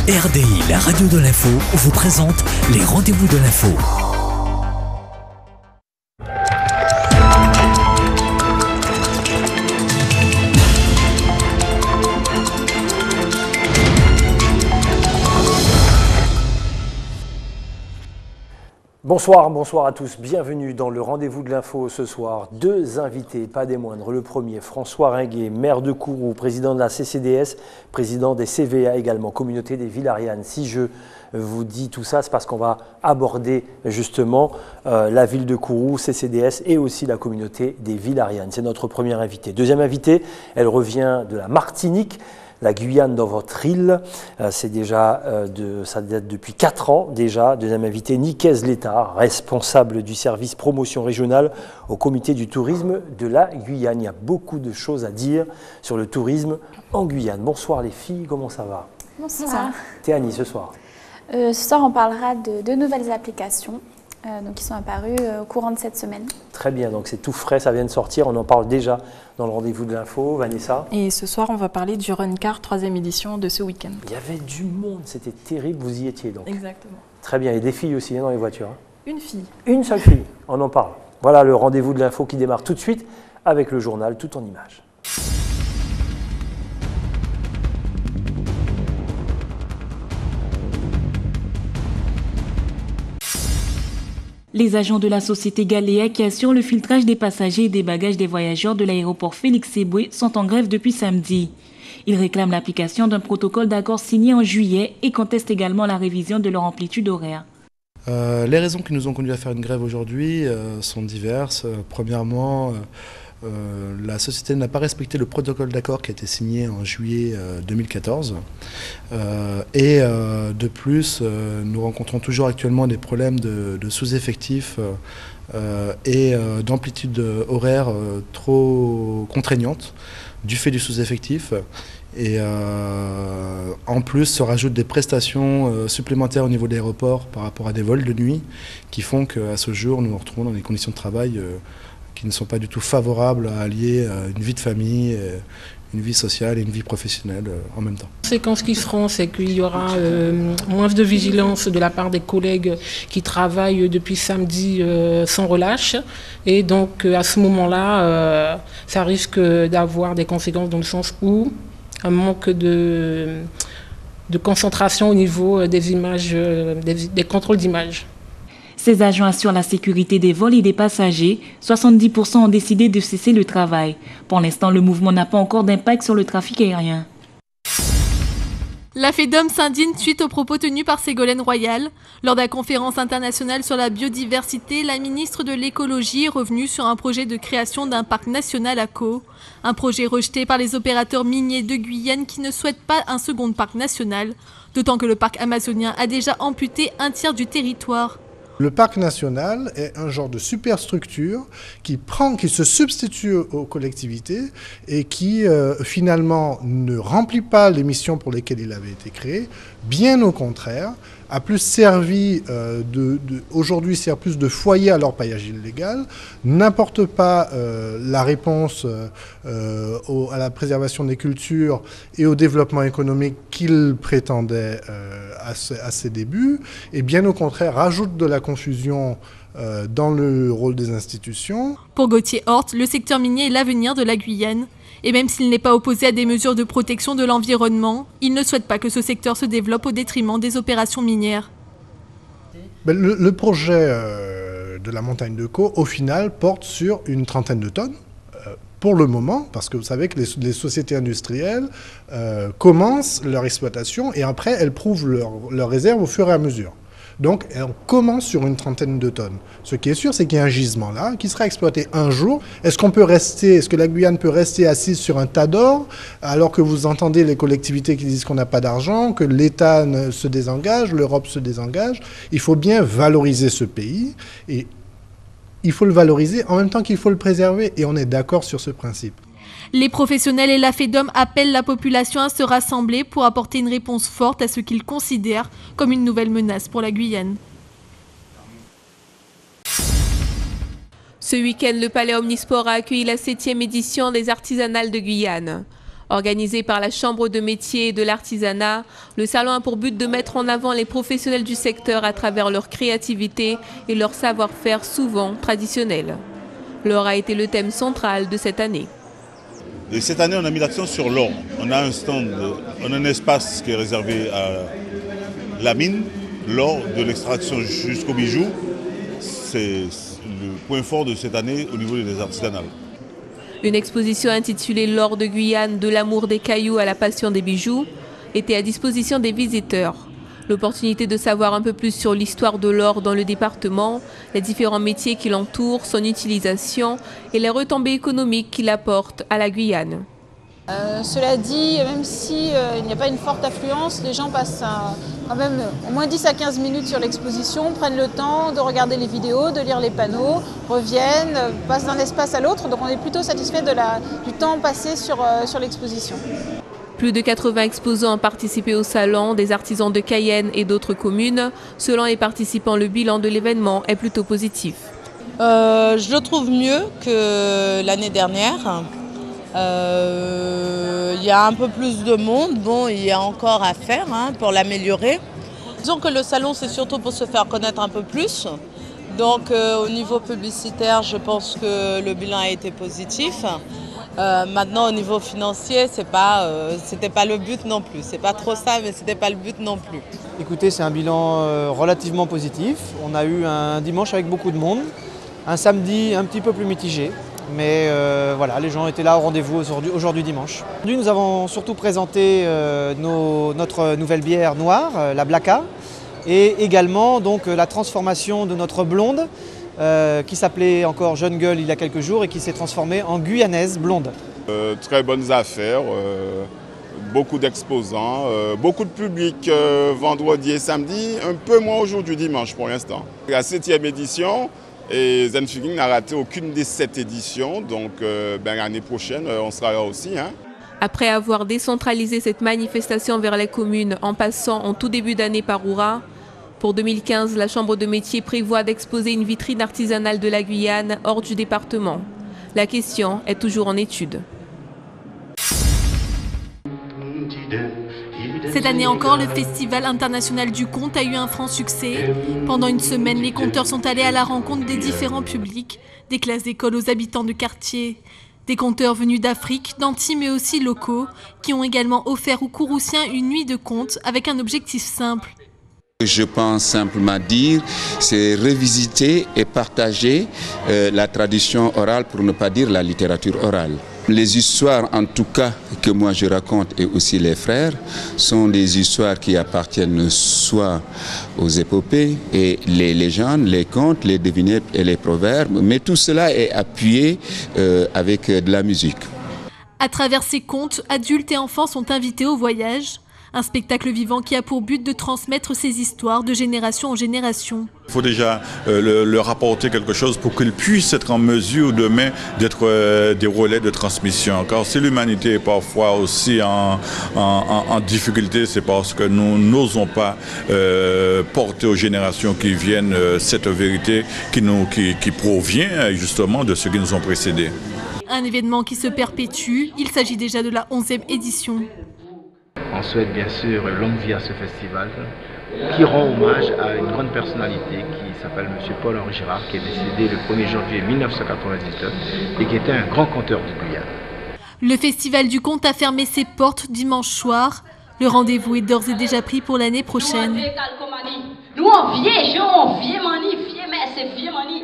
RDI, la radio de l'info, vous présente les rendez-vous de l'info. Bonsoir à tous, bienvenue dans le rendez-vous de l'info ce soir. Deux invités, pas des moindres. Le premier, François Ringuet, maire de Kourou, président de la CCDS, président des CVA également, communauté des villes Ariane. Si je vous dis tout ça, c'est parce qu'on va aborder justement la ville de Kourou, CCDS et aussi la communauté des villes Ariane. C'est notre premier invité. Deuxième invité, elle revient de la Martinique. La Guyane dans votre île, c'est déjà, ça date depuis 4 ans déjà. Deuxième invité, Nicaise Létard, responsable du service promotion régionale au comité du tourisme de la Guyane. Il y a beaucoup de choses à dire sur le tourisme en Guyane. Bonsoir les filles, comment ça va? Bonsoir. Théanie, ce soir. Ce soir, on parlera de deux nouvelles applications qui sont apparues au courant de cette semaine. Très bien, donc c'est tout frais, ça vient de sortir, on en parle déjà dans le rendez-vous de l'info. Vanessa? Et ce soir, on va parler du Runcar 3e édition de ce week-end. Il y avait du monde, c'était terrible, vous y étiez donc. Exactement. Très bien, et des filles aussi dans les voitures. Une fille. Une seule fille, on en parle. Voilà le rendez-vous de l'info qui démarre tout de suite avec le journal tout en images. Les agents de la société Galéa qui assurent le filtrage des passagers et des bagages des voyageurs de l'aéroport Félix-Éboué sont en grève depuis samedi. Ils réclament l'application d'un protocole d'accord signé en juillet et contestent également la révision de leur amplitude horaire. Les raisons qui nous ont conduit à faire une grève aujourd'hui sont diverses. Premièrement, la société n'a pas respecté le protocole d'accord qui a été signé en juillet 2014. Et de plus, nous rencontrons toujours actuellement des problèmes de sous-effectifs et d'amplitude horaire trop contraignante du fait du sous-effectif. Et en plus, se rajoutent des prestations supplémentaires au niveau de l'aéroport par rapport à des vols de nuit qui font qu'à ce jour, nous nous retrouvons dans des conditions de travail qui ne sont pas du tout favorables à allier une vie de famille, une vie sociale et une vie professionnelle en même temps. Les conséquences qui seront, c'est qu'il y aura moins de vigilance de la part des collègues qui travaillent depuis samedi sans relâche. Et donc à ce moment-là, ça risque d'avoir des conséquences dans le sens où un manque de concentration au niveau des images, des contrôles d'images. Ces agents assurent la sécurité des vols et des passagers. 70% ont décidé de cesser le travail. Pour l'instant, le mouvement n'a pas encore d'impact sur le trafic aérien. La FEDOM s'indigne suite aux propos tenus par Ségolène Royal. Lors de la conférence internationale sur la biodiversité, la ministre de l'écologie est revenue sur un projet de création d'un parc national à Caux. Un projet rejeté par les opérateurs miniers de Guyane qui ne souhaitent pas un second parc national, d'autant que le parc amazonien a déjà amputé un tiers du territoire. Le parc national est un genre de superstructure qui se substitue aux collectivités et qui finalement ne remplit pas les missions pour lesquelles il avait été créé, bien au contraire, a plus servi aujourd'hui sert plus de foyer à l'orpaillage illégal, n'apporte pas la réponse à la préservation des cultures et au développement économique qu'il prétendait à ses débuts, et bien au contraire rajoute de la confusion dans le rôle des institutions. Pour Gauthier Hort, le secteur minier est l'avenir de la Guyane. Et même s'il n'est pas opposé à des mesures de protection de l'environnement, il ne souhaite pas que ce secteur se développe au détriment des opérations minières. Le projet de la montagne de Caux, au final, porte sur une trentaine de tonnes. Pour le moment, parce que vous savez que les sociétés industrielles commencent leur exploitation et après elles prouvent leurs réserves au fur et à mesure. Donc on commence sur une trentaine de tonnes. Ce qui est sûr, c'est qu'il y a un gisement là qui sera exploité un jour. Est-ce que la Guyane peut rester assise sur un tas d'or alors que vous entendez les collectivités qui disent qu'on n'a pas d'argent, que l'État se désengage, l'Europe se désengage? Il faut bien valoriser ce pays et il faut le valoriser en même temps qu'il faut le préserver et on est d'accord sur ce principe. Les professionnels et la FEDOM appellent la population à se rassembler pour apporter une réponse forte à ce qu'ils considèrent comme une nouvelle menace pour la Guyane. Ce week-end, le Palais Omnisport a accueilli la 7e édition des Artisanales de Guyane. Organisé par la Chambre de métier et de l'artisanat, le salon a pour but de mettre en avant les professionnels du secteur à travers leur créativité et leur savoir-faire souvent traditionnel. L'or a été le thème central de cette année. Et cette année, on a mis l'accent sur l'or. On a un stand, on a un espace qui est réservé à la mine, l'or, de l'extraction jusqu'au bijou. C'est le point fort de cette année au niveau des artisanales. Une exposition intitulée « L'or de Guyane, de l'amour des cailloux à la passion des bijoux » était à disposition des visiteurs. L'opportunité de savoir un peu plus sur l'histoire de l'or dans le département, les différents métiers qui l'entourent, son utilisation et les retombées économiques qu'il apporte à la Guyane. Cela dit, même s'il n'y a pas une forte affluence, les gens passent quand même au moins 10 à 15 minutes sur l'exposition, prennent le temps de regarder les vidéos, de lire les panneaux, reviennent, passent d'un espace à l'autre. Donc on est plutôt satisfait du temps passé sur l'exposition. Plus de 80 exposants ont participé au salon, des artisans de Cayenne et d'autres communes. Selon les participants, le bilan de l'événement est plutôt positif. Je le trouve mieux que l'année dernière. Il y a un peu plus de monde, bon, il y a encore à faire pour l'améliorer. Disons que le salon, c'est surtout pour se faire connaître un peu plus. Donc au niveau publicitaire, je pense que le bilan a été positif. Maintenant, au niveau financier, c'était pas le but non plus. C'est pas trop ça, mais c'était pas le but non plus. Écoutez, c'est un bilan relativement positif. On a eu un dimanche avec beaucoup de monde, un samedi un petit peu plus mitigé. Mais voilà, les gens étaient là au rendez-vous aujourd'hui dimanche. Aujourd'hui, nous avons surtout présenté notre nouvelle bière noire, la Blacka, et également donc, la transformation de notre blonde, qui s'appelait encore Jeune Gueule il y a quelques jours et qui s'est transformée en guyanaise blonde. Très bonnes affaires, beaucoup d'exposants, beaucoup de public vendredi et samedi, un peu moins aujourd'hui dimanche pour l'instant. La 7e édition. Et Zenfiging n'a raté aucune des 7 éditions, donc l'année prochaine, on sera là aussi. Après avoir décentralisé cette manifestation vers les communes en passant en tout début d'année par Oura, pour 2015, la Chambre de métier prévoit d'exposer une vitrine artisanale de la Guyane hors du département. La question est toujours en étude. Cette année encore, le Festival international du conte a eu un franc succès. Pendant une semaine, les conteurs sont allés à la rencontre des différents publics, des classes d'école aux habitants de quartier. Des conteurs venus d'Afrique, d'Antilles mais aussi locaux, qui ont également offert aux Kouroussiens une nuit de contes avec un objectif simple. Je pense simplement dire, c'est revisiter et partager la tradition orale, pour ne pas dire la littérature orale. Les histoires, en tout cas, que moi je raconte et aussi les frères, sont des histoires qui appartiennent soit aux épopées et les légendes, les contes, les devinettes et les proverbes, mais tout cela est appuyé avec de la musique. À travers ces contes, adultes et enfants sont invités au voyage. Un spectacle vivant qui a pour but de transmettre ces histoires de génération en génération. Il faut déjà leur apporter quelque chose pour qu'ils puissent être en mesure demain d'être des relais de transmission. Car si l'humanité est parfois aussi en difficulté, c'est parce que nous n'osons pas porter aux générations qui viennent cette vérité qui provient justement de ceux qui nous ont précédés. Un événement qui se perpétue, il s'agit déjà de la 11e édition. On souhaite bien sûr longue vie à ce festival qui rend hommage à une grande personnalité qui s'appelle M. Paul-Henri Girard, qui est décédé le 1er janvier 1999 et qui était un grand conteur du Guyane. Le Festival du Conte a fermé ses portes dimanche soir. Le rendez-vous est d'ores et déjà pris pour l'année prochaine. Nous on vieux jeu, on vieux mani, vieux mais c'est vieux mani.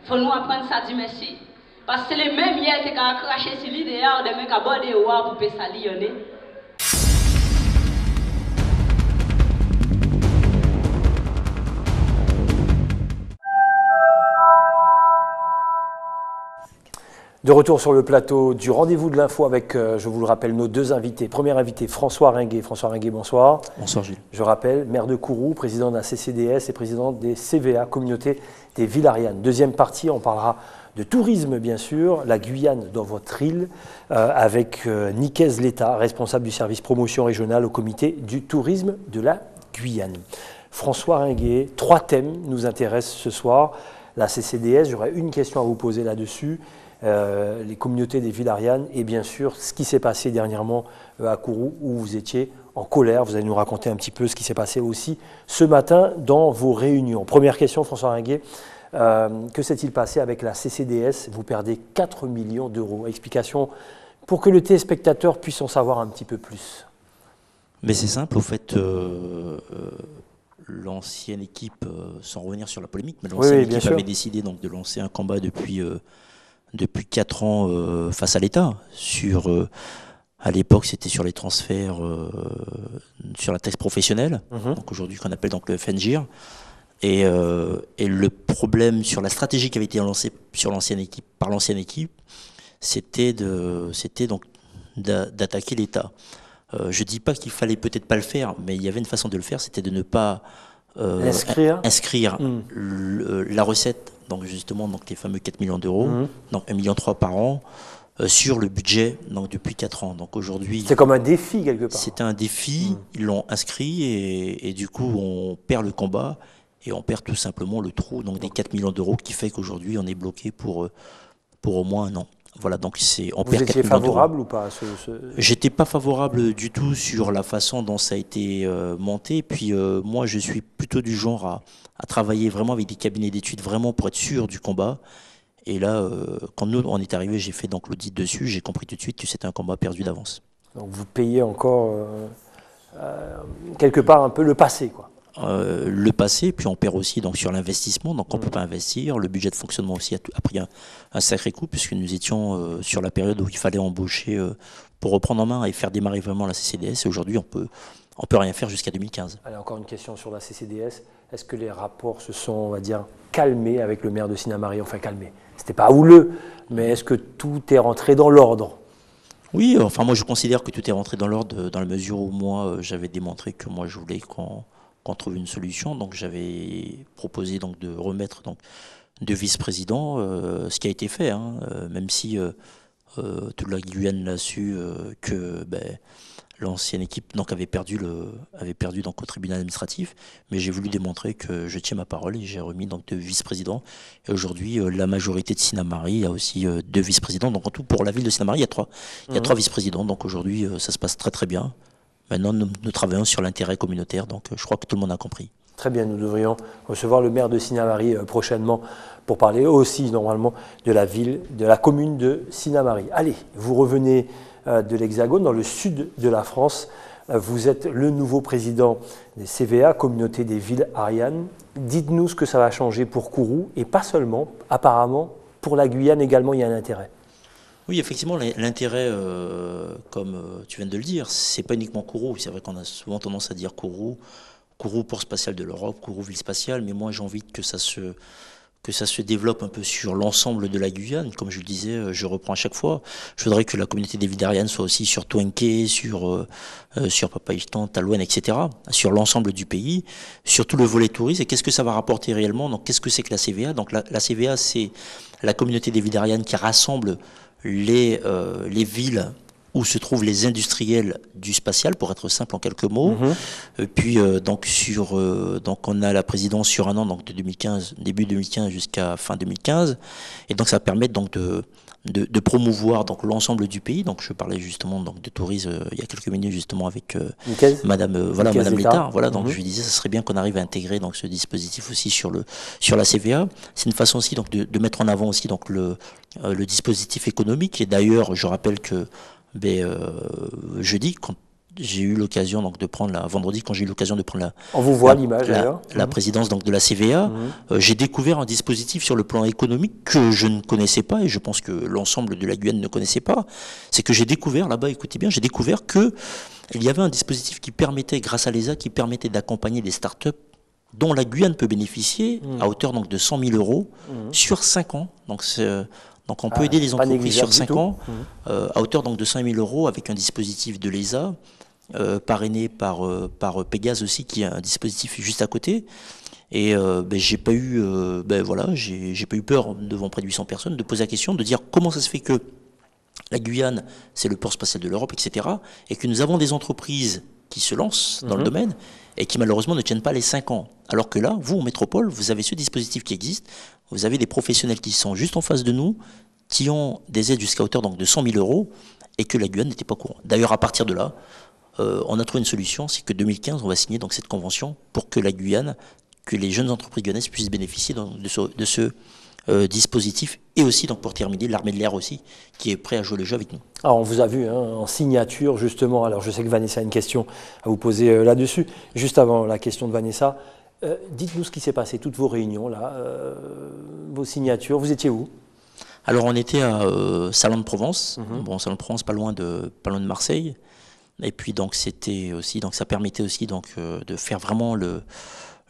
Faut nous apprendre ça du merci. Parce que c'est les mêmes hier qui ont craché sur l'idéal de mecs à bord de oua pour payer ça lyonnais. De retour sur le plateau du rendez-vous de l'info avec, je vous le rappelle, nos deux invités. Premier invité, François Ringuet. François Ringuet, bonsoir. Bonsoir Gilles. Je rappelle, maire de Kourou, président de la CCDS et président des CVA, communauté des Villes-Ariane. Deuxième partie, on parlera de tourisme, bien sûr, la Guyane dans votre île, avec Nicaise Leta, responsable du service promotion régionale au comité du tourisme de la Guyane. François Ringuet, 3 thèmes nous intéressent ce soir. La CCDS, j'aurais une question à vous poser là-dessus. les communautés des villes Ariane et bien sûr ce qui s'est passé dernièrement à Kourou où vous étiez en colère. Vous allez nous raconter un petit peu ce qui s'est passé aussi ce matin dans vos réunions. Première question, François Ringuet. Que s'est-il passé avec la CCDS? Vous perdez 4 millions d'euros. Explication pour que le téléspectateur puisse en savoir un petit peu plus. Mais c'est simple, au fait, l'ancienne équipe, sans revenir sur la polémique, mais l'ancienne équipe avait décidé donc, de lancer un combat depuis 4 ans face à l'État. À l'époque, c'était sur les transferts, sur la taxe professionnelle, donc aujourd'hui qu'on appelle donc le FNGIR. Et le problème sur la stratégie qui avait été lancée sur par l'ancienne équipe, c'était donc d'attaquer l'État. Je dis pas qu'il fallait peut-être pas le faire, mais il y avait une façon de le faire, c'était de ne pas inscrire la recette, donc justement donc les fameux 4 millions d'euros, donc 1,3 million par an, sur le budget donc depuis 4 ans. Donc aujourd'hui, c'est comme un défi quelque part. C'était un défi, ils l'ont inscrit et du coup on perd le combat et on perd tout simplement le trou donc des 4 millions d'euros qui fait qu'aujourd'hui on est bloqué pour au moins un an. Voilà, donc on Vous étiez favorable ou pas à J'étais pas favorable du tout sur la façon dont ça a été monté. Et puis moi, je suis plutôt du genre à travailler vraiment avec des cabinets d'études vraiment pour être sûr du combat. Et là, quand nous on est arrivé, j'ai fait donc l'audit dessus. J'ai compris tout de suite que c'était un combat perdu d'avance. Donc vous payez encore quelque part un peu le passé, quoi. Le passé, puis on perd aussi donc, sur l'investissement, donc on ne peut pas investir. Le budget de fonctionnement aussi a pris un sacré coup, puisque nous étions sur la période où il fallait embaucher pour reprendre en main et faire démarrer vraiment la CCDS. Et aujourd'hui, on peut rien faire jusqu'à 2015. Allez, encore une question sur la CCDS. Est-ce que les rapports se sont, on va dire, calmés avec le maire de Sinnamary? Enfin, calmés. C'était pas houleux, mais est-ce que tout est rentré dans l'ordre? Oui, enfin moi je considère que tout est rentré dans l'ordre dans la mesure où moi j'avais démontré que moi je voulais qu'on trouve une solution. Donc j'avais proposé donc de remettre donc 2 vice-présidents, ce qui a été fait, hein, même si toute la Guyane l'a su que l'ancienne équipe donc avait perdu donc au tribunal administratif, mais j'ai voulu démontrer que je tiens ma parole et j'ai remis donc 2 vice-présidents. Et aujourd'hui, la majorité de Sinnamary a aussi 2 vice-présidents. Donc en tout, pour la ville de Sinnamary, il y a 3 vice-présidents. Donc aujourd'hui, ça se passe très très bien. Maintenant, nous travaillons sur l'intérêt communautaire, donc je crois que tout le monde a compris. Très bien, nous devrions recevoir le maire de Sinnamary prochainement pour parler aussi normalement de la ville, de la commune de Sinnamary. Allez, vous revenez de l'Hexagone, dans le sud de la France. Vous êtes le nouveau président des CVA, Communauté des villes Ariane. Dites-nous ce que ça va changer pour Kourou, et pas seulement, apparemment, pour la Guyane également, il y a un intérêt. Oui, effectivement, l'intérêt, comme tu viens de le dire, c'est pas uniquement Kourou. C'est vrai qu'on a souvent tendance à dire Kourou, port spatial de l'Europe, Kourou ville spatiale, mais moi j'ai envie que ça se développe un peu sur l'ensemble de la Guyane. Comme je le disais, je reprends à chaque fois. Je voudrais que la communauté des villes d'Ariane soit aussi sur Touenké, sur Papaïstan, Talouane, etc., sur l'ensemble du pays, sur tout le volet tourisme. Et qu'est-ce que ça va rapporter réellement? Donc, qu'est-ce que c'est que la CVA? Donc, la CVA, c'est la communauté des villes d'Ariane qui rassemble les villes où se trouvent les industriels du spatial, pour être simple en quelques mots. Et puis donc on a la présidence sur un an, donc de 2015, début 2015 jusqu'à fin 2015, et donc ça permet donc de promouvoir donc l'ensemble du pays. Donc je parlais justement donc de tourisme il y a quelques minutes justement avec Madame Létard. Voilà, donc je lui disais ça serait bien qu'on arrive à intégrer donc ce dispositif aussi sur la CVA. C'est une façon aussi donc de mettre en avant aussi donc le dispositif économique. Et d'ailleurs je rappelle que jeudi, quand j'ai eu l'occasion donc de prendre vendredi, quand j'ai eu l'occasion de prendre on vous voit l'image la présidence donc de la CVA, j'ai découvert un dispositif sur le plan économique que je ne connaissais pas, et je pense que l'ensemble de la Guyane ne connaissait pas. C'est que j'ai découvert là-bas, écoutez bien, j'ai découvert que il y avait un dispositif qui permettait, grâce à l'ESA, qui permettait d'accompagner des startups dont la Guyane peut bénéficier à hauteur donc de 100 000 euros sur 5 ans. Donc on peut aider les entreprises sur 5 ans à hauteur donc de 5 000 euros avec un dispositif de l'ESA parrainé par Pégase aussi, qui est un dispositif juste à côté. Et j'ai pas eu peur devant près de 800 personnes de poser la question, de dire comment ça se fait que la Guyane c'est le port spatial de l'Europe, etc. et que nous avons des entreprises qui se lancent dans le domaine et qui malheureusement ne tiennent pas les 5 ans. Alors que là, vous en métropole, vous avez ce dispositif qui existe, vous avez des professionnels qui sont juste en face de nous, qui ont des aides jusqu'à hauteur donc, de 100 000 € et que la Guyane n'était pas au courant. D'ailleurs, à partir de là, on a trouvé une solution, c'est que 2015, on va signer donc, cette convention pour que la Guyane, que les jeunes entreprises guyanaises puissent bénéficier donc, de ce dispositif, et aussi donc, pour terminer, l'armée de l'air aussi, qui est prêt à jouer le jeu avec nous. Alors on vous a vu en signature justement, alors je sais que Vanessa a une question à vous poser là-dessus. Juste avant la question de Vanessa, dites-nous ce qui s'est passé, toutes vos réunions, là, vos signatures, vous étiez où? Alors on était à Salon de Provence, bon Salon de Provence pas loin de Marseille, et puis donc c'était aussi, donc ça permettait aussi donc de faire vraiment le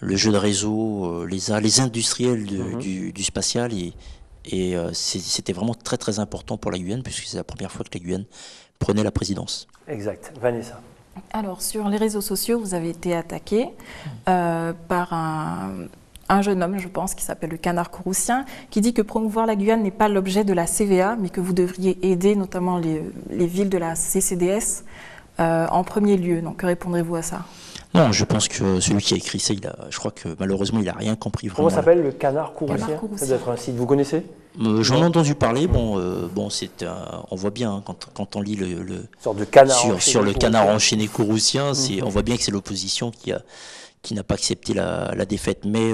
jeu de réseau, les industriels du spatial, et c'était vraiment très très important pour la Guyane, puisque c'est la première fois que la Guyane prenait la présidence. Exact. Vanessa. Alors sur les réseaux sociaux, vous avez été attaqué par un jeune homme, je pense, qui s'appelle le Canard Kouroussien, qui dit que promouvoir la Guyane n'est pas l'objet de la CVA, mais que vous devriez aider notamment les villes de la CCDS en premier lieu. Donc que répondrez-vous à ça? Non, je pense que celui qui a écrit ça, je crois que malheureusement, il n'a rien compris vraiment. Comment s'appelle le Canard Kouroussien? Ça doit être un site, vous connaissez? J'en ai entendu parler, bon, on voit bien hein, quand on lit sorte de canard sur le Canard enchaîné Kouroussien, on voit bien que c'est l'opposition qui n'a pas accepté la défaite. Mais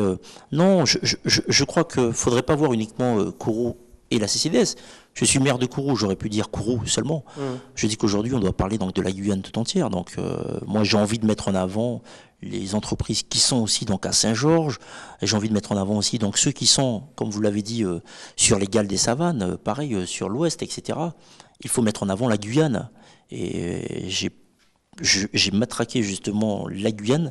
non, je crois qu'il ne faudrait pas voir uniquement Kourou et la CCDS. Je suis maire de Kourou, j'aurais pu dire Kourou seulement. Je dis qu'aujourd'hui, on doit parler donc, de la Guyane tout entière. Donc, moi, j'ai envie de mettre en avant les entreprises qui sont aussi donc, à Saint-Georges. J'ai envie de mettre en avant aussi donc, ceux qui sont, comme vous l'avez dit, sur les Galles des Savanes, pareil, sur l'Ouest, etc. Il faut mettre en avant la Guyane. Et j'ai matraqué justement la Guyane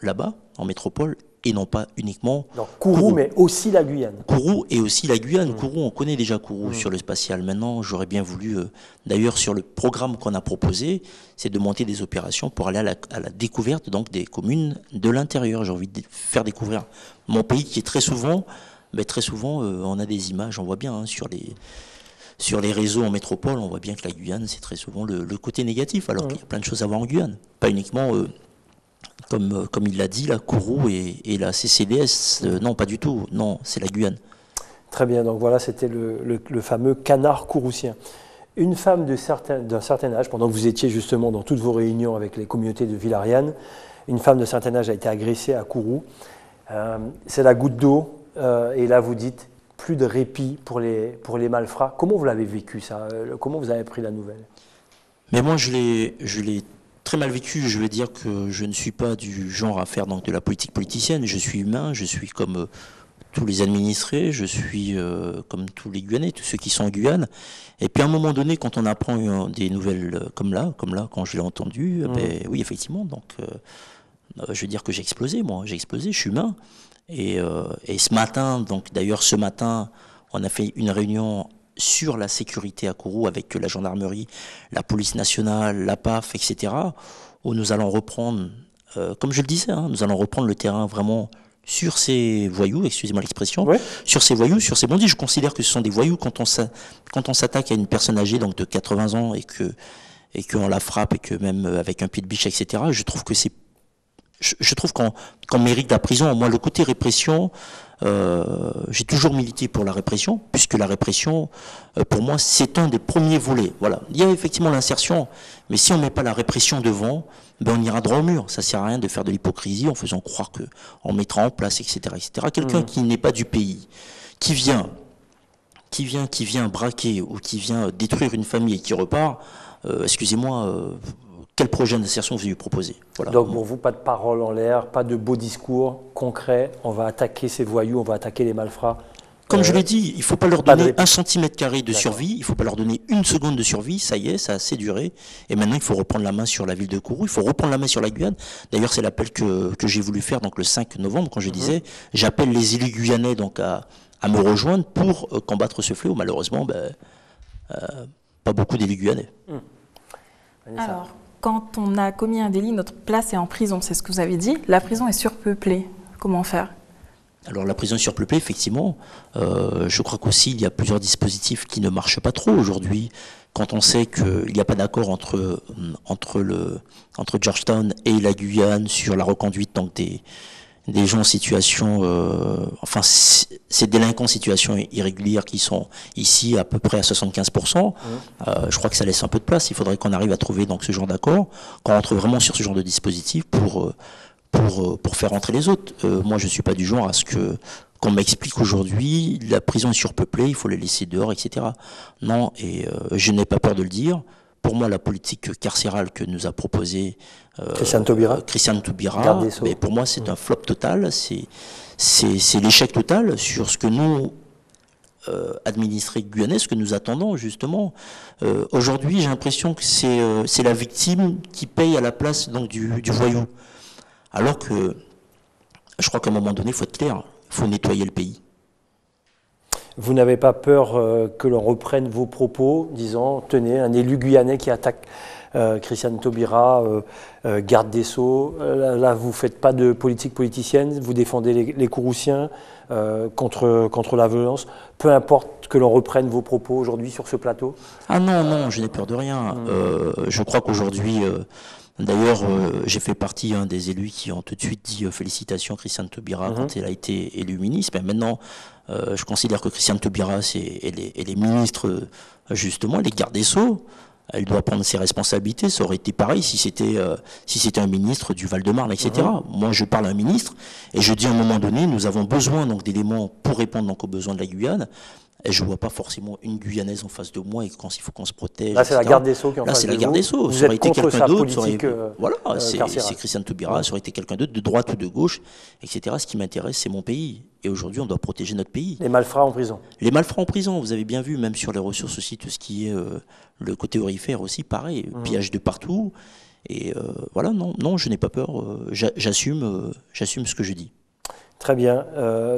là-bas, en métropole, et non pas uniquement Kourou, mais aussi la Guyane. Kourou et aussi la Guyane. Kourou, on connaît déjà Kourou sur le spatial. Maintenant, j'aurais bien voulu, d'ailleurs, sur le programme qu'on a proposé, c'est de monter des opérations pour aller à la découverte donc, des communes de l'intérieur. J'ai envie de faire découvrir mon pays qui est très souvent, on a des images, on voit bien hein, sur les réseaux en métropole, on voit bien que la Guyane, c'est très souvent le côté négatif, alors qu'il y a plein de choses à voir en Guyane. Pas uniquement... Comme il l'a dit, la Kourou et la CCDS, non, pas du tout. Non, c'est la Guyane. Très bien, donc voilà, c'était le fameux Canard Kouroussien. Une femme d'un certain âge, pendant que vous étiez justement dans toutes vos réunions avec les communautés de Villariane, une femme de certain âge a été agressée à Kourou. C'est la goutte d'eau, et là vous dites, plus de répit pour les malfrats. Comment vous l'avez vécu ça? Comment vous avez pris la nouvelle? Mais moi, je l'ai très mal vécu. Je veux dire que je ne suis pas du genre à faire donc, de la politique politicienne. Je suis humain, je suis comme tous les administrés, je suis comme tous les Guyanais, tous ceux qui sont en Guyane. Et puis à un moment donné, quand on apprend des nouvelles comme là, quand je l'ai entendu, ben, oui, effectivement, donc je veux dire que j'ai explosé, moi. J'ai explosé, je suis humain. Et ce matin, donc d'ailleurs ce matin, on a fait une réunion sur la sécurité à Kourou avec la gendarmerie, la police nationale, la PAF, etc., où nous allons reprendre, comme je le disais, hein, nous allons reprendre le terrain vraiment sur ces voyous, excusez-moi l'expression, sur ces voyous, sur ces bandits. Je considère que ce sont des voyous quand on s'attaque à une personne âgée donc de 80 ans et qu'on la frappe et que même avec un pied de biche, etc., je trouve que je trouve qu'on mérite la prison. Moi, le côté répression, j'ai toujours milité pour la répression, puisque la répression, pour moi, c'est un des premiers volets. Voilà. Il y a effectivement l'insertion, mais si on ne met pas la répression devant, ben on ira droit au mur. Ça ne sert à rien de faire de l'hypocrisie en faisant croire qu'on mettra en place, etc. etc. Quelqu'un qui n'est pas du pays, qui vient braquer ou qui vient détruire une famille et qui repart, excusez-moi, quel projet d'insertion vous lui proposez? Voilà. Donc pour vous, pas de paroles en l'air, pas de beaux discours concrets, on va attaquer ces voyous, on va attaquer les malfrats. Comme je l'ai dit, il ne faut pas leur donner 1 cm² de survie, il ne faut pas leur donner 1 seconde de survie, ça y est, ça a assez duré. Et maintenant, il faut reprendre la main sur la ville de Kourou, il faut reprendre la main sur la Guyane. D'ailleurs, c'est l'appel que j'ai voulu faire donc, le 5 novembre, quand je disais, j'appelle les élus guyanais donc, à me rejoindre pour combattre ce fléau. Malheureusement, pas beaucoup d'élus guyanais. Alors, quand on a commis un délit, notre place est en prison, c'est ce que vous avez dit. La prison est surpeuplée. Comment faire? Alors la prison est surpeuplée, effectivement. Je crois qu'aussi il y a plusieurs dispositifs qui ne marchent pas trop aujourd'hui. Quand on sait qu'il n'y a pas d'accord entre Georgetown et la Guyane sur la reconduite donc, gens en situation, enfin ces délinquants en situation irrégulière qui sont ici à peu près à 75%, je crois que ça laisse un peu de place. Il faudrait qu'on arrive à trouver donc ce genre d'accord, qu'on rentre vraiment sur ce genre de dispositif pour faire rentrer les autres. Moi je suis pas du genre à ce qu'on m'explique aujourd'hui, la prison est surpeuplée, il faut les laisser dehors, etc. Non, et je n'ai pas peur de le dire. Pour moi, la politique carcérale que nous a proposée Christiane Taubira, mais pour moi, c'est un flop total. C'est l'échec total sur ce que nous, administrés guyanais, ce que nous attendons justement. Aujourd'hui, j'ai l'impression que c'est la victime qui paye à la place donc, du voyou. Alors que je crois qu'à un moment donné, il faut être clair, il faut nettoyer le pays. Vous n'avez pas peur que l'on reprenne vos propos, disant, tenez, un élu guyanais qui attaque Christiane Taubira, garde des Sceaux, là vous ne faites pas de politique politicienne, vous défendez les Kouroussiens contre la violence, peu importe que l'on reprenne vos propos aujourd'hui sur ce plateau? Ah non, non, je n'ai peur de rien. Je crois qu'aujourd'hui... D'ailleurs, j'ai fait partie des élus qui ont tout de suite dit félicitations Christiane Taubira quand elle a été élue ministre. Mais maintenant, je considère que Christiane Taubira, elle est ministre, justement, elle est garde des Sceaux. Elle doit prendre ses responsabilités. Ça aurait été pareil si c'était un ministre du Val-de-Marne, etc. Moi, je parle à un ministre et je dis à un moment donné, nous avons besoin donc d'éléments pour répondre donc aux besoins de la Guyane. Et je ne vois pas forcément une Guyanaise en face de moi et quand il faut qu'on se protège. Là, c'est la garde des Sceaux qui est en face de vous. Là, c'est la garde des Sceaux. Ça aurait été quelqu'un d'autre. Voilà, c'est Christiane Taubira, ça aurait été quelqu'un d'autre, de droite ou de gauche, etc. Ce qui m'intéresse, c'est mon pays. Et aujourd'hui, on doit protéger notre pays. Les malfrats en prison. Les malfrats en prison, vous avez bien vu, même sur les ressources aussi, tout ce qui est le côté aurifère aussi, pareil, pillage de partout. Et voilà, non, je n'ai pas peur. J'assume ce que je dis. Très bien.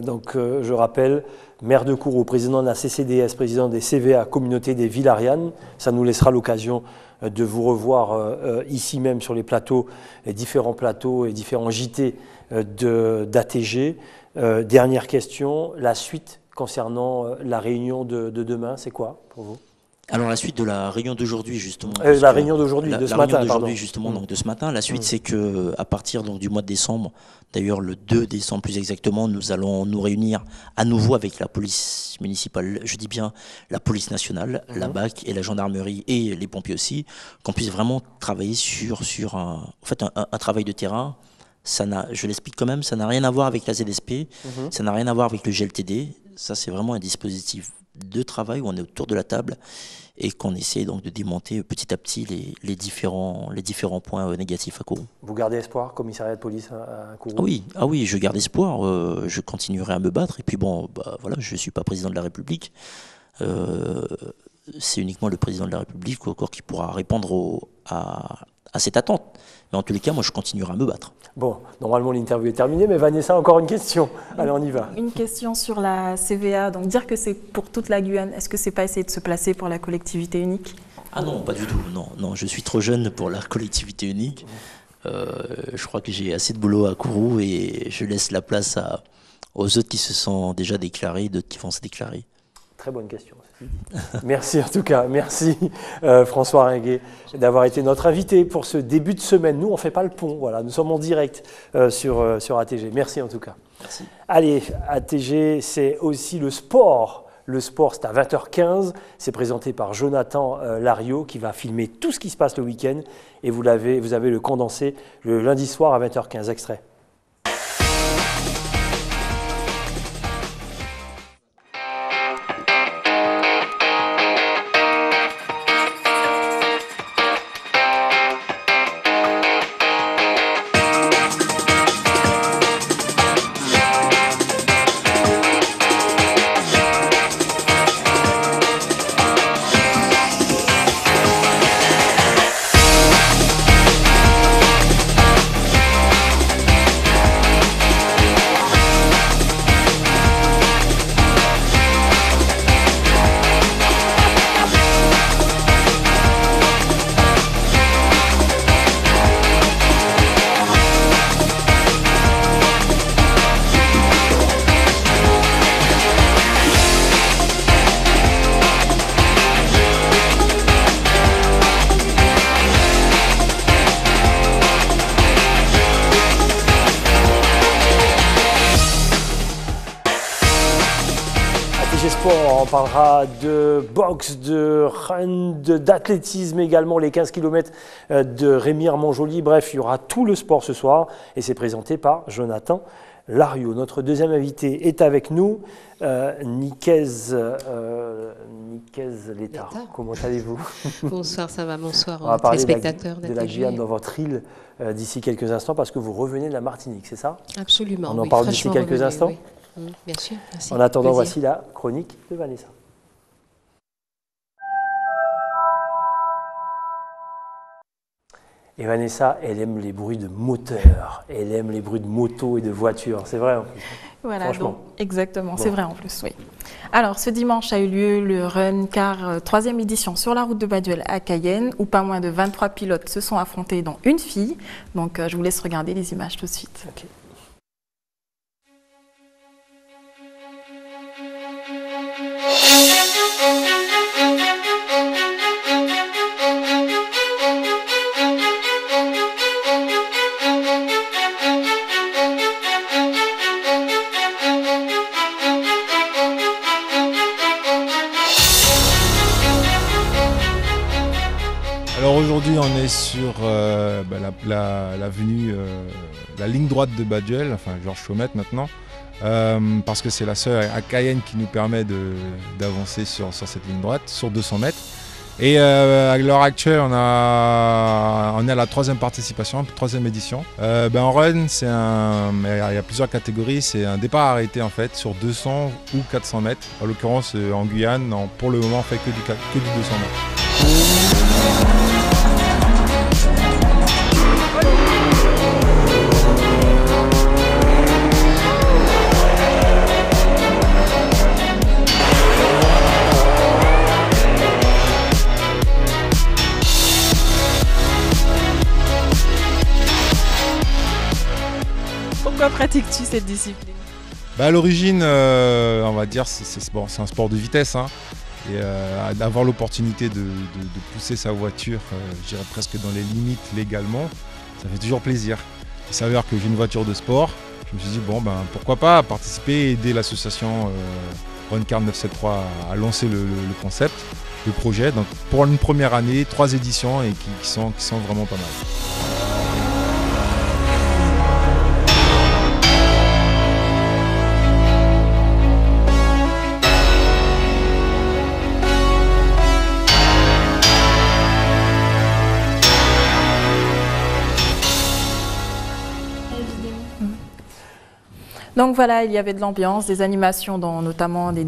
Donc, je rappelle, maire de Kourou, président de la CCDS, président des CVA, communauté des villes Ariane. Ça nous laissera l'occasion de vous revoir ici même sur les plateaux, les différents plateaux et différents JT d'ATG. Dernière question, la suite concernant la réunion de demain, c'est quoi pour vous? Alors la suite de la réunion d'aujourd'hui justement. La réunion d'aujourd'hui, de ce matin, pardon. Justement, donc de ce matin. La suite, c'est que à partir donc du mois de décembre, d'ailleurs le 2 décembre plus exactement, nous allons nous réunir à nouveau avec la police municipale. Je dis bien la police nationale, la BAC et la gendarmerie et les pompiers aussi, qu'on puisse vraiment travailler sur un travail de terrain. Je l'explique quand même, ça n'a rien à voir avec la ZSP, ça n'a rien à voir avec le GLTD. Ça, c'est vraiment un dispositif de travail où on est autour de la table et qu'on essaie donc de démonter petit à petit les différents points négatifs à Kourou. Vous gardez espoir, commissariat de police à Kourou? Ah oui, je garde espoir. Je continuerai à me battre. Et puis bon, voilà, je ne suis pas président de la République. C'est uniquement le président de la République encore qui pourra répondre à cette attente. Mais en tous les cas, moi, je continuerai à me battre. Bon, normalement, l'interview est terminée, mais Vanessa, encore une question. Allez, on y va. Une question sur la CVA. Donc, dire que c'est pour toute la Guyane, est-ce que c'est pas essayer de se placer pour la collectivité unique? Ah non, pas du tout. Non, je suis trop jeune pour la collectivité unique. Je crois que j'ai assez de boulot à Kourou et je laisse la place aux autres qui se sont déjà déclarés, d'autres qui vont se déclarer. Très bonne question. Merci en tout cas, merci François Ringuet d'avoir été notre invité pour ce début de semaine. Nous, on ne fait pas le pont, voilà, nous sommes en direct sur ATG. Merci en tout cas. Merci. Allez, ATG, c'est aussi le sport. Le sport, c'est à 20h15. C'est présenté par Jonathan Lariot qui va filmer tout ce qui se passe le week-end. Et vous avez le condensé le lundi soir à 20h15. Extrait. sport, on parlera de boxe, de run, d'athlétisme également, les 15 km de Rémy Armand-Joly. Bref, il y aura tout le sport ce soir et c'est présenté par Jonathan Lariot. Notre deuxième invité est avec nous, Nikez Létard. Comment allez-vous? Bonsoir, ça va, bonsoir aux téléspectateurs. De la Guyane dans votre île d'ici quelques instants parce que vous revenez de la Martinique, c'est ça? Absolument. On en parle d'ici quelques instants. Oui. Bien sûr, merci. En attendant, voici la chronique de Vanessa. Et Vanessa, elle aime les bruits de moteur, elle aime les bruits de moto et de voitures, c'est vrai en plus. Voilà, franchement. donc, exactement, c'est vrai en plus, oui. Alors, ce dimanche a eu lieu le Run Car 3e édition sur la route de Baduel à Cayenne, où pas moins de 23 pilotes se sont affrontés, dont une fille. Donc, je vous laisse regarder les images tout de suite. Okay. Alors aujourd'hui on est sur l'avenue, la ligne droite de Baduel, enfin Georges Chaumette maintenant, parce que c'est la seule à Cayenne qui nous permet d'avancer sur cette ligne droite, sur 200 mètres. Et à l'heure actuelle on est à la 3e participation, 3e édition. En run, il y a plusieurs catégories, c'est un départ arrêté en fait sur 200 ou 400 mètres. En l'occurrence en Guyane, pour le moment on fait que du 200 mètres. Pourquoi pratiques-tu cette discipline? À l'origine, on va dire, c'est un sport de vitesse. Hein. Et d'avoir l'opportunité de pousser sa voiture, je dirais presque dans les limites légalement, ça fait toujours plaisir. Il s'avère que j'ai une voiture de sport, je me suis dit pourquoi pas participer et aider l'association Run Car 973 à lancer le concept, le projet. Donc pour une première année, 3 éditions et qui sont vraiment pas mal. Donc voilà, il y avait de l'ambiance, des animations, notamment des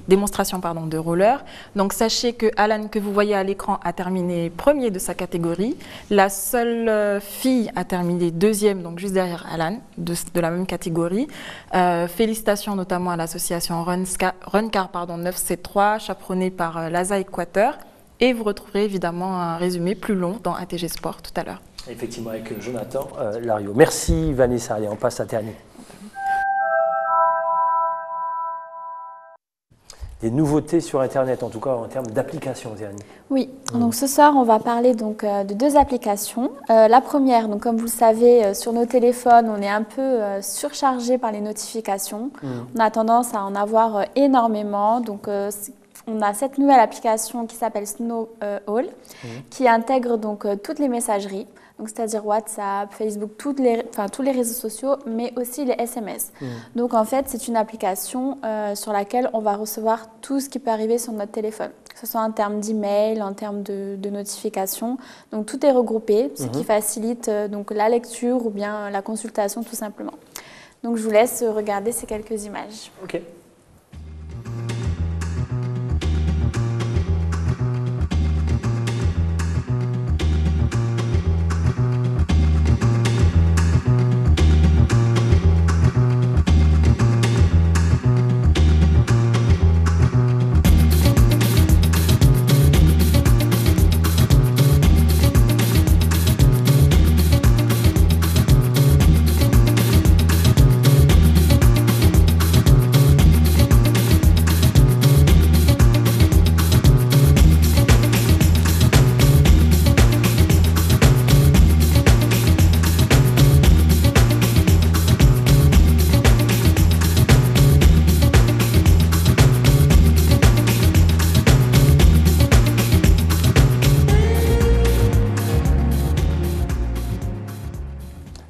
démonstrations de roller. Donc sachez que Alan, que vous voyez à l'écran, a terminé premier de sa catégorie. La seule fille a terminé 2e, donc juste derrière Alan, de la même catégorie. Félicitations notamment à l'association Run Car 973, chaperonnée par l'ASA Équateur. Et vous retrouverez évidemment un résumé plus long dans ATG Sport tout à l'heure. Effectivement, avec Jonathan Lariot. Merci Vanessa, allez, on passe à Terni. Des nouveautés sur Internet, en tout cas en termes d'applications, Terni. Oui, donc ce soir, on va parler de 2 applications. La première, donc, comme vous le savez, sur nos téléphones, on est un peu surchargé par les notifications. On a tendance à en avoir énormément. Donc, on a cette nouvelle application qui s'appelle Snowall, qui intègre donc toutes les messageries. Donc, c'est-à-dire WhatsApp, Facebook, tous les réseaux sociaux, mais aussi les SMS. Donc, en fait, c'est une application sur laquelle on va recevoir tout ce qui peut arriver sur notre téléphone, que ce soit en termes d'email, en termes de notifications. Donc, tout est regroupé, ce qui facilite donc, la lecture ou bien la consultation, tout simplement. Donc, je vous laisse regarder ces quelques images. OK.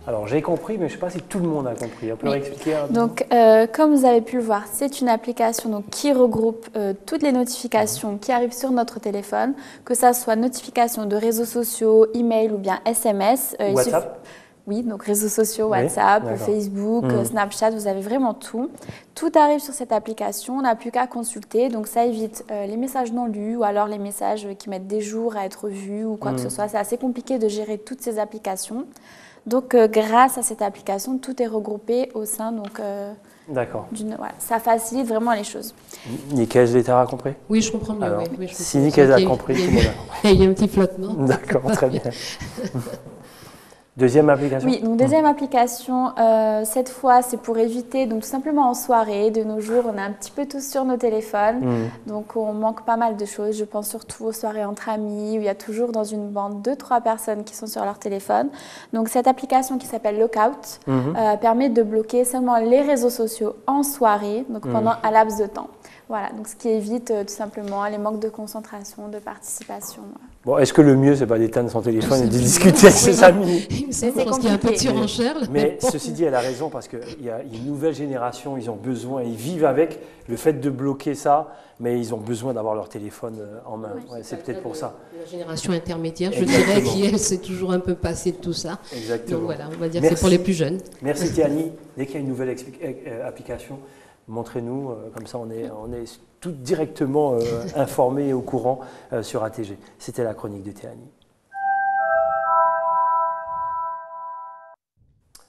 Alors j'ai compris, mais je ne sais pas si tout le monde a compris. On peut réexpliquer Donc, comme vous avez pu le voir, c'est une application donc, qui regroupe toutes les notifications qui arrivent sur notre téléphone, que ça soit notifications de réseaux sociaux, email ou bien SMS. WhatsApp. Oui, donc réseaux sociaux, WhatsApp, Facebook, Snapchat, vous avez vraiment tout. Tout arrive sur cette application, on n'a plus qu'à consulter, donc ça évite les messages non lus ou alors les messages qui mettent des jours à être vus ou quoi que ce soit. C'est assez compliqué de gérer toutes ces applications. Donc grâce à cette application, tout est regroupé au sein d'une... Voilà, ça facilite vraiment les choses. Nickel, Létard a compris? Oui, je comprends mieux. Oui, si Nickel a compris, tout le monde a compris. Il y a un petit flottement. D'accord, très bien. Deuxième application? Oui, donc deuxième application, cette fois c'est pour éviter, donc tout simplement en soirée, de nos jours on est un petit peu tous sur nos téléphones, donc on manque pas mal de choses, je pense surtout aux soirées entre amis, où il y a toujours dans une bande 2-3 personnes qui sont sur leur téléphone. Donc cette application qui s'appelle Lockout permet de bloquer seulement les réseaux sociaux en soirée, donc pendant un laps de temps. Voilà, donc ce qui évite tout simplement les manques de concentration, de participation. Bon, est-ce que le mieux, c'est pas d'éteindre son téléphone et de discuter avec ses amis? C'est parce qu'il y a un peu de surenchère. Mais ceci dit, elle a raison, parce qu'il y a une nouvelle génération, ils ont besoin, ils vivent avec le fait de bloquer ça, mais ils ont besoin d'avoir leur téléphone en main. Ouais, c'est peut-être pour ça. La génération intermédiaire, je dirais, qui elle s'est toujours un peu passée de tout ça. Exactement. Donc voilà, on va dire que c'est pour les plus jeunes. Merci Théanie. Dès qu'il y a une nouvelle application, montrez-nous, comme ça on est tout directement informés et au courant sur ATG. C'était la chronique de Théanie.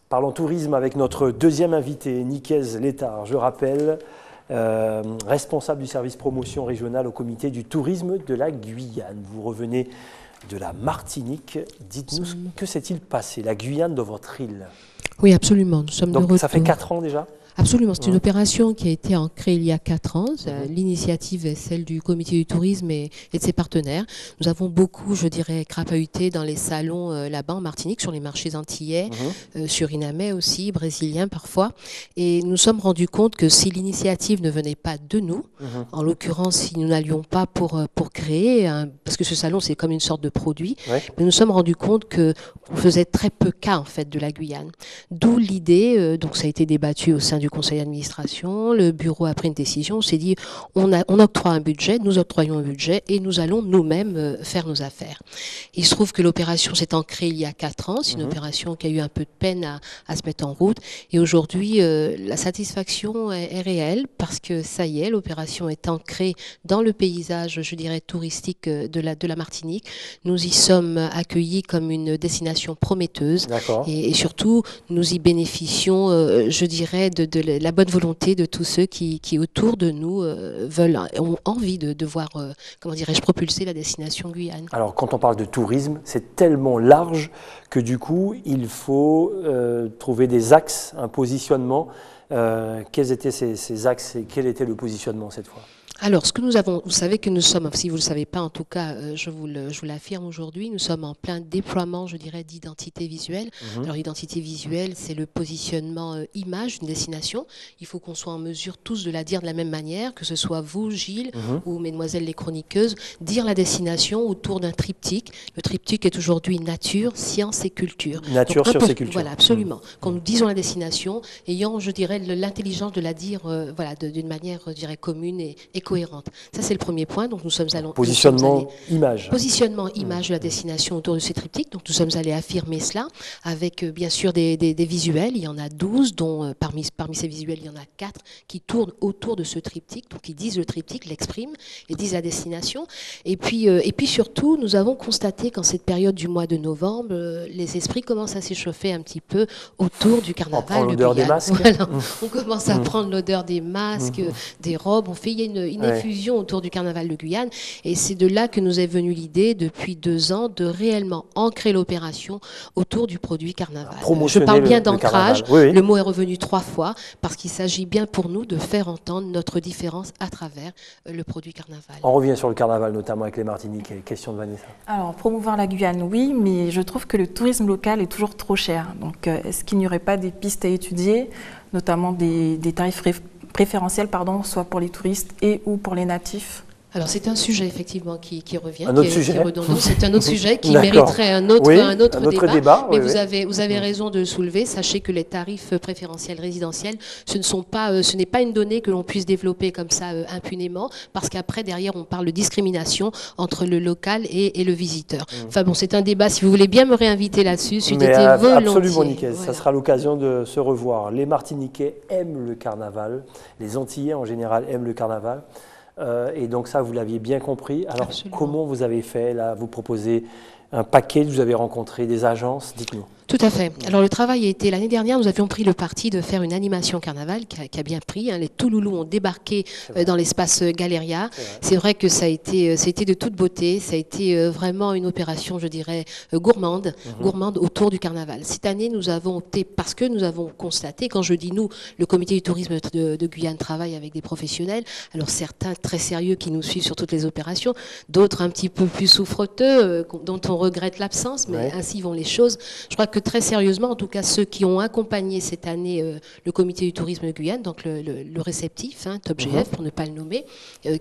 Parlons tourisme avec notre deuxième invité, Nicaise Létard. Je rappelle, responsable du service promotion régional au comité du tourisme de la Guyane. Vous revenez de la Martinique. Dites-nous, que s'est-il passé, la Guyane de votre île? Oui, absolument. Nous sommes de retour. Ça fait 4 ans déjà? Absolument, c'est une opération qui a été ancrée il y a 4 ans. L'initiative est celle du comité du tourisme et de ses partenaires. Nous avons beaucoup, je dirais, crapahuté dans les salons là-bas en Martinique, sur les marchés antillais, surinamais aussi, brésiliens parfois. Et nous sommes rendus compte que si l'initiative ne venait pas de nous, en l'occurrence si nous n'allions pas pour créer, parce que ce salon c'est comme une sorte de produit, mais nous nous sommes rendus compte qu'on faisait très peu cas en fait de la Guyane. D'où l'idée, donc ça a été débattu au sein du conseil d'administration, le bureau a pris une décision, on s'est dit on octroie un budget, nous octroyons un budget et nous allons nous-mêmes faire nos affaires. Il se trouve que l'opération s'est ancrée il y a 4 ans, c'est une opération qui a eu un peu de peine à se mettre en route et aujourd'hui la satisfaction est réelle parce que ça y est, l'opération est ancrée dans le paysage, je dirais, touristique de la Martinique. Nous y sommes accueillis comme une destination prometteuse et surtout nous y bénéficions, je dirais, de la bonne volonté de tous ceux qui autour de nous ont envie de voir, comment dirais-je, propulser la destination Guyane. Alors quand on parle de tourisme, c'est tellement large que du coup il faut trouver des axes, un positionnement. Quels étaient ces axes et quel était le positionnement cette fois ? Alors, ce que nous avons, vous savez que nous sommes, si vous ne le savez pas, en tout cas, je vous l'affirme aujourd'hui, nous sommes en plein déploiement, je dirais, d'identité visuelle. Alors, l'identité visuelle, c'est le positionnement image d'une destination. Il faut qu'on soit en mesure tous de la dire de la même manière, que ce soit vous, Gilles, ou mesdemoiselles les chroniqueuses, dire la destination autour d'un triptyque. Le triptyque est aujourd'hui nature, science et culture. Nature, science et culture. Voilà, absolument. Quand nous disons la destination, ayant, je dirais, l'intelligence de la dire, voilà, d'une manière, je dirais, commune et cohérente. Ça, c'est le premier point. Donc, nous sommes allés... Positionnement image. Positionnement image de la destination autour de ces triptyques. Donc, nous sommes allés affirmer cela avec, bien sûr, des visuels. Il y en a 12, dont parmi ces visuels, il y en a 4 qui tournent autour de ce triptyque. Donc, ils disent le triptyque, l'expriment et disent la destination. Et puis surtout, nous avons constaté qu'en cette période du mois de novembre, les esprits commencent à s'échauffer un petit peu autour du carnaval. On prend l'odeur des masques. Voilà. On commence à prendre l'odeur des masques, des robes. Il y a une effusion autour du carnaval de Guyane. Et c'est de là que nous est venue l'idée, depuis 2 ans, de réellement ancrer l'opération autour du produit carnaval. Je parle bien d'ancrage. Le mot est revenu 3 fois, parce qu'il s'agit bien pour nous de faire entendre notre différence à travers le produit carnaval. On revient sur le carnaval, notamment avec les Martiniquais. Question de Vanessa. Alors, promouvoir la Guyane, oui, mais je trouve que le tourisme local est toujours trop cher. Donc, est-ce qu'il n'y aurait pas des pistes à étudier, notamment des tarifs préférentiels, soit pour les touristes et ou pour les natifs? Alors c'est un sujet effectivement qui revient, un autre sujet. Qui est redondant. C'est un autre sujet qui mériterait un autre débat. Mais vous avez raison de le soulever. Sachez que les tarifs préférentiels résidentiels, ce n'est pas une donnée que l'on puisse développer comme ça impunément, parce qu'après derrière on parle de discrimination entre le local et le visiteur. Enfin bon, c'est un débat. Si vous voulez bien me réinviter là-dessus, j'ai été volontiers. Absolument, Nicaise. Voilà. Ça sera l'occasion de se revoir. Les Martiniquais aiment le carnaval. Les Antillais en général aiment le carnaval. Et donc ça, vous l'aviez bien compris. Alors, comment vous avez fait? Là, vous proposez un paquet, vous avez rencontré des agences, dites-nous. Tout à fait. Alors le travail a été, l'année dernière, nous avions pris le parti de faire une animation carnaval qui a bien pris. Les Touloulous ont débarqué dans l'espace Galéria. C'est vrai que ça a été de toute beauté. Ça a été vraiment une opération, je dirais, gourmande autour du carnaval. Cette année, nous avons opté, parce que nous avons constaté, quand je dis nous, le comité du tourisme de Guyane travaille avec des professionnels. Alors certains très sérieux qui nous suivent sur toutes les opérations, d'autres un petit peu plus souffreteux, dont on regrette l'absence, mais ainsi vont les choses. Je crois que très sérieusement, en tout cas ceux qui ont accompagné cette année le comité du tourisme de Guyane, donc le réceptif, Top GF pour ne pas le nommer,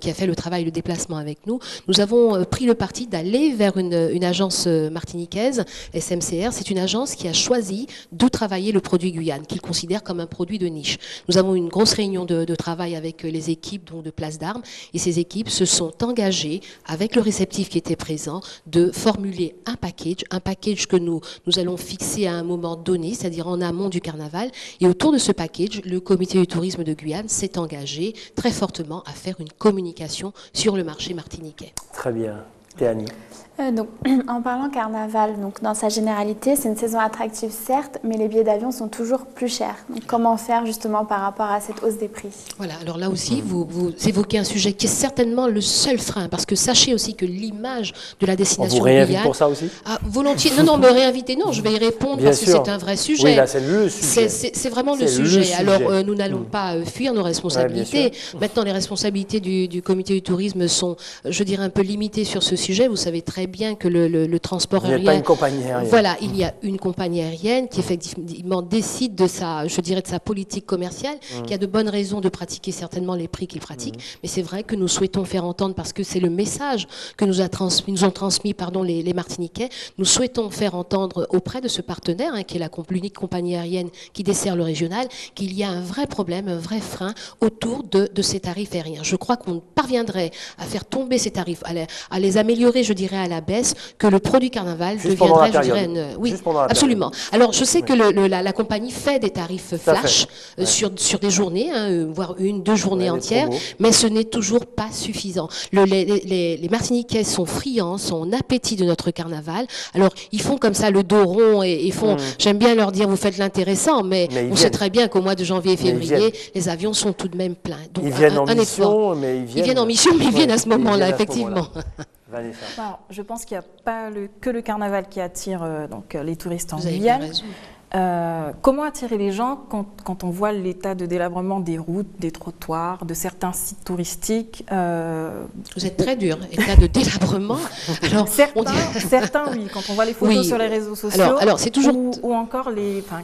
qui a fait le travail de déplacement avec nous, nous avons pris le parti d'aller vers une agence martiniquaise, SMCR. C'est une agence qui a choisi de travailler le produit Guyane, qu'il considère comme un produit de niche. Nous avons une grosse réunion de travail avec les équipes de Place d'Armes, et ces équipes se sont engagées, avec le réceptif qui était présent, de formuler un package que nous allons fixer à un moment donné, c'est-à-dire en amont du carnaval. Et autour de ce package, le comité du tourisme de Guyane s'est engagé très fortement à faire une communication sur le marché martiniquais. Très bien. Théanie. Donc, en parlant carnaval, donc dans sa généralité, c'est une saison attractive certes, mais les billets d'avion sont toujours plus chers. Donc, comment faire justement par rapport à cette hausse des prix? Voilà, alors là aussi, vous évoquez un sujet qui est certainement le seul frein, parce que sachez aussi que l'image de la destination Guyane... Vous réinvitez pour ça aussi? Volontiers. Non, me réinviter, non, je vais y répondre parce que c'est un vrai sujet. Oui, là, c'est le sujet. C'est vraiment le sujet. Alors, nous n'allons pas fuir nos responsabilités. Maintenant, les responsabilités du comité du tourisme sont, je dirais, un peu limitées sur ce sujet. Vous savez très bien que le transport aérien... Il n'y a pas une compagnie aérienne. Voilà, il y a une compagnie aérienne qui effectivement décide de sa politique commerciale, qui a de bonnes raisons de pratiquer certainement les prix qu'il pratique. Mais c'est vrai que nous souhaitons faire entendre, parce que c'est le message que nous ont transmis les Martiniquais, nous souhaitons faire entendre auprès de ce partenaire, qui est l'unique compagnie aérienne qui dessert le régional, qu'il y a un vrai problème, un vrai frein autour de ces tarifs aériens. Je crois qu'on parviendrait à faire tomber ces tarifs, à les améliorer, je dirais, à la baisse, que le produit carnaval deviendrait, je dirais, oui, absolument. Alors, je sais que la compagnie fait des tarifs flash sur des journées, voire 1-2 journées entières, mais ce n'est toujours pas suffisant. Les Martiniquais sont friands, sont en appétit de notre carnaval. Alors, ils font comme ça le dos rond et font, j'aime bien leur dire, vous faites l'intéressant, mais on sait très bien qu'au mois de janvier et février, les avions sont tout de même pleins. Donc, ils viennent en mission, mais ils viennent en mission, mais ils viennent à ce moment-là, effectivement. Alors, je pense qu'il n'y a pas que le carnaval qui attire les touristes en Guyane. Comment attirer les gens quand on voit l'état de délabrement des routes, des trottoirs, de certains sites touristiques? Vous êtes très dur, état de délabrement. Alors, certains, oui, quand on voit les photos sur les réseaux sociaux, alors c'est toujours... ou encore,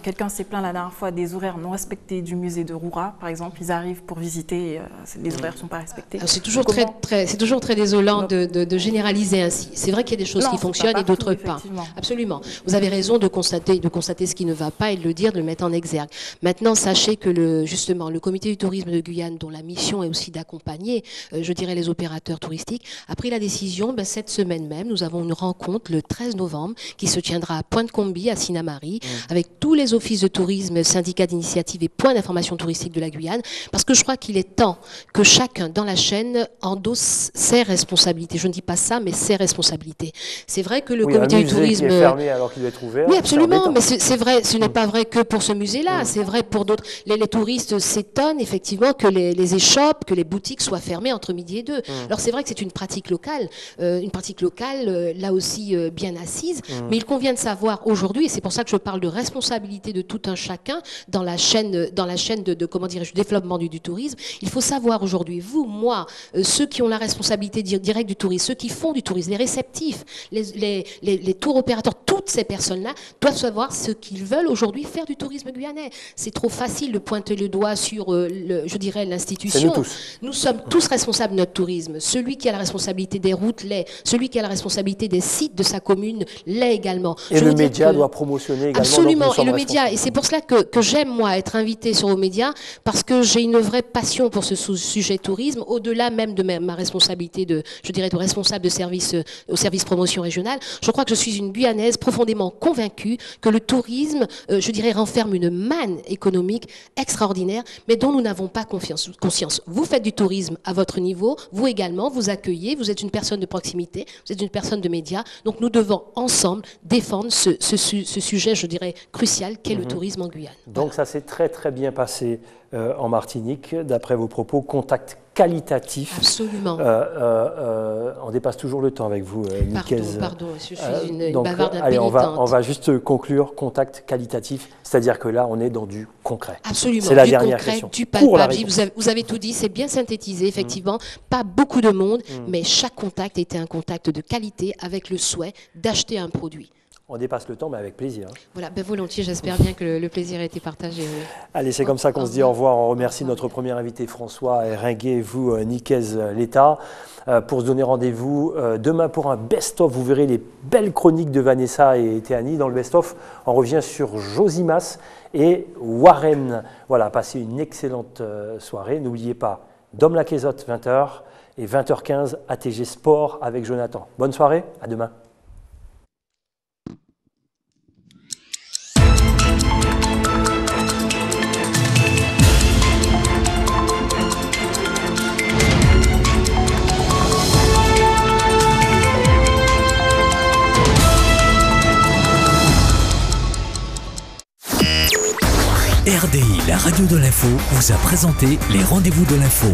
quelqu'un s'est plaint la dernière fois des horaires non respectés du musée de Roura, par exemple, ils arrivent pour visiter, les horaires ne sont pas respectés. C'est toujours, très désolant de généraliser ainsi. C'est vrai qu'il y a des choses qui fonctionnent et d'autres pas. Absolument. Vous avez raison de constater ce qui ne va pas et de le dire, de le mettre en exergue. Maintenant, sachez que justement, le comité du tourisme de Guyane, dont la mission est aussi d'accompagner, je dirais, les opérateurs touristiques, a pris la décision, cette semaine même, nous avons une rencontre le 13 novembre qui se tiendra à Pointe-Comby, à Sinamari, avec tous les offices de tourisme, syndicats d'initiative et points d'information touristique de la Guyane, parce que je crois qu'il est temps que chacun dans la chaîne endosse ses responsabilités. Je ne dis pas ça, mais ses responsabilités. C'est vrai que le comité du tourisme... Qui est fermé alors qu'il doit être ouvert. Oui, absolument, mais c'est vrai, ce n'est pas vrai que pour ce musée-là, c'est vrai pour d'autres. Les touristes s'étonnent effectivement que les échoppes, que les boutiques soient fermées entre midi et 2. Alors c'est vrai que c'est une pratique locale là aussi bien assise, mais il convient de savoir aujourd'hui, et c'est pour ça que je parle de responsabilité de tout un chacun dans la chaîne de comment dirais-je, développement du tourisme. Il faut savoir aujourd'hui, vous, moi, ceux qui ont la responsabilité directe du tourisme, ceux qui font du tourisme, les réceptifs, les tours opérateurs, tout toutes ces personnes-là doivent savoir ce qu'ils veulent aujourd'hui faire du tourisme guyanais. C'est trop facile de pointer le doigt sur, je dirais, l'institution. Nous sommes tous responsables de notre tourisme. Celui qui a la responsabilité des routes l'est. Celui qui a la responsabilité des sites de sa commune l'est également. Et le média doit promotionner également. Absolument, et le média. Et c'est pour cela que j'aime, moi, être invitée sur vos médias, parce que j'ai une vraie passion pour ce sujet tourisme, au-delà même de ma responsabilité de responsable de service au service promotion régionale. Je crois que je suis une Guyanaise profondément convaincue que le tourisme, renferme une manne économique extraordinaire, mais dont nous n'avons pas conscience. Vous faites du tourisme à votre niveau, vous également, vous accueillez, vous êtes une personne de proximité, vous êtes une personne de médias, donc nous devons ensemble défendre ce sujet, je dirais, crucial qu'est le tourisme en Guyane. Donc ça s'est très très bien passé en Martinique, d'après vos propos, contact qualitatif. Absolument. On dépasse toujours le temps avec vous, Nicaise. Pardon, je suis une bavarde allez, on va juste conclure, contact qualitatif, c'est-à-dire que là, on est dans du concret. Absolument, c'est la du dernière concret, question. du palpable. Vous avez tout dit, c'est bien synthétisé, effectivement. Pas beaucoup de monde, mais chaque contact était un contact de qualité avec le souhait d'acheter un produit. On dépasse le temps, mais avec plaisir. Voilà, volontiers, j'espère bien que le plaisir a été partagé. Oui. Allez, c'est comme ça qu'on se dit au revoir. On remercie notre premier invité François Ringuet et vous, Nicaise Letta, pour se donner rendez-vous demain pour un best-of. Vous verrez les belles chroniques de Vanessa et Théanie. Dans le best-of, on revient sur Josimas et Warren. Voilà, passez une excellente soirée. N'oubliez pas, Dom la Quézotte, 20h et 20h15, ATG Sport avec Jonathan. Bonne soirée, à demain. RDI, la radio de l'info, vous a présenté les rendez-vous de l'info.